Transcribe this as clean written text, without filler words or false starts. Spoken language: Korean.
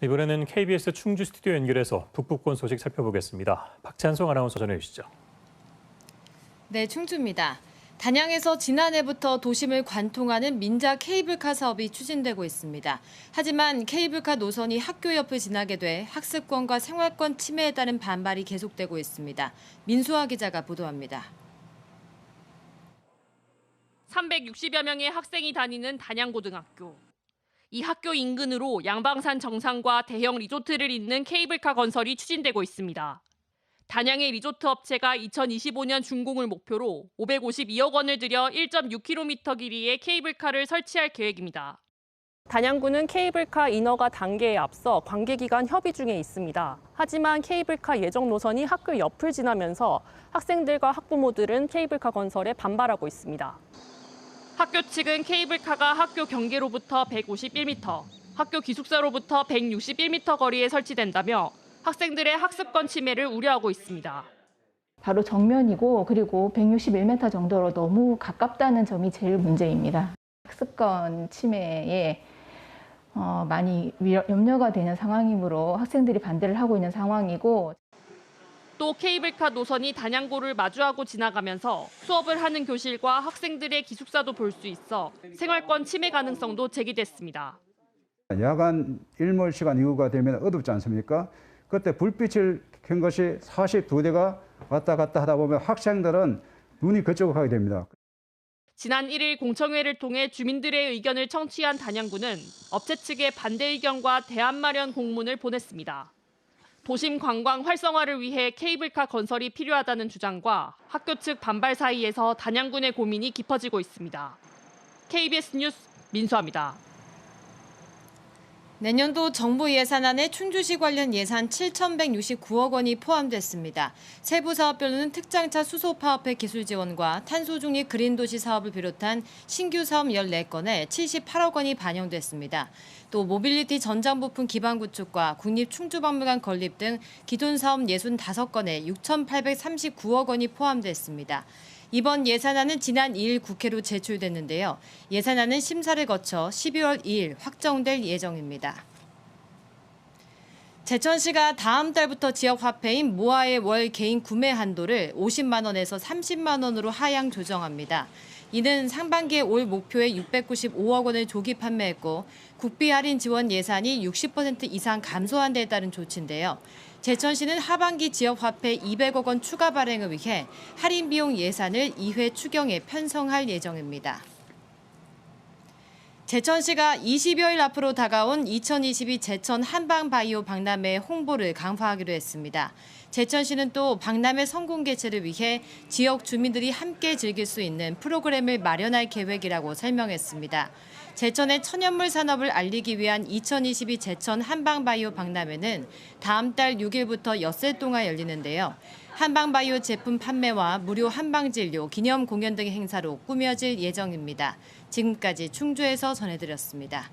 이번에는 KBS 충주 스튜디오 연결해서 북부권 소식 살펴보겠습니다. 박찬송 아나운서 전해주시죠. 네, 충주입니다. 단양에서 지난해부터 도심을 관통하는 민자 케이블카 사업이 추진되고 있습니다. 하지만 케이블카 노선이 학교 옆을 지나게 돼 학습권과 생활권 침해에 따른 반발이 계속되고 있습니다. 민수아 기자가 보도합니다. 360여 명의 학생이 다니는 단양고등학교. 이 학교 인근으로 양방산 정상과 대형 리조트를 잇는 케이블카 건설이 추진되고 있습니다. 단양의 리조트 업체가 2025년 준공을 목표로 552억 원을 들여 1.6km 길이의 케이블카를 설치할 계획입니다. 단양구는 케이블카 인허가 단계에 앞서 관계기관 협의 중에 있습니다. 하지만 케이블카 예정 노선이 학교 옆을 지나면서 학생들과 학부모들은 케이블카 건설에 반발하고 있습니다. 학교 측은 케이블카가 학교 경계로부터 151m, 학교 기숙사로부터 161m 거리에 설치된다며 학생들의 학습권 침해를 우려하고 있습니다. 바로 정면이고 그리고 161m 정도로 너무 가깝다는 점이 제일 문제입니다. 학습권 침해에 많이 염려가 되는 상황이므로 학생들이 반대를 하고 있는 상황이고, 또 케이블카 노선이 단양고를 마주하고 지나가면서 수업을 하는 교실과 학생들의 기숙사도 볼 수 있어 생활권 침해 가능성도 제기됐습니다. 야간 일몰 시간 이후가 되면 어둡지 않습니까? 그때 불빛을 켠 것이 42대가 왔다 갔다 하다 보면 학생들은 눈이 그쪽으로 가게 됩니다. 지난 1일 공청회를 통해 주민들의 의견을 청취한 단양구는 업체 측에 반대 의견과 대안 마련 공문을 보냈습니다. 도심 관광 활성화를 위해 케이블카 건설이 필요하다는 주장과 학교 측 반발 사이에서 단양군의 고민이 깊어지고 있습니다. KBS 뉴스 민수아입니다. 내년도 정부 예산안에 충주시 관련 예산 7,169억 원이 포함됐습니다. 세부 사업별로는 특장차 수소 파업회 기술 지원과 탄소 중립 그린도시 사업을 비롯한 신규 사업 14건에 78억 원이 반영됐습니다. 또 모빌리티 전장 부품 기반 구축과 국립 충주박물관 건립 등 기존 사업 65건에 6,839억 원이 포함됐습니다. 이번 예산안은 지난 2일 국회로 제출됐는데요. 예산안은 심사를 거쳐 12월 2일 확정될 예정입니다. 제천시가 다음 달부터 지역 화폐인 모아의 월 개인 구매 한도를 50만 원에서 30만 원으로 하향 조정합니다. 이는 상반기에 올 목표의 695억 원을 조기 판매했고 국비 할인 지원 예산이 60% 이상 감소한 데에 따른 조치인데요. 제천시는 하반기 지역화폐 200억 원 추가 발행을 위해 할인 비용 예산을 2회 추경에 편성할 예정입니다. 제천시가 20여일 앞으로 다가온 2022 제천 한방바이오 박람회 홍보를 강화하기로 했습니다. 제천시는 또 박람회 성공 개최를 위해 지역 주민들이 함께 즐길 수 있는 프로그램을 마련할 계획이라고 설명했습니다. 제천의 천연물 산업을 알리기 위한 2022 제천 한방바이오 박람회는 다음 달 6일부터 엿새 동안 열리는데요. 한방바이오 제품 판매와 무료 한방진료, 기념 공연 등의 행사로 꾸며질 예정입니다. 지금까지 충주에서 전해드렸습니다.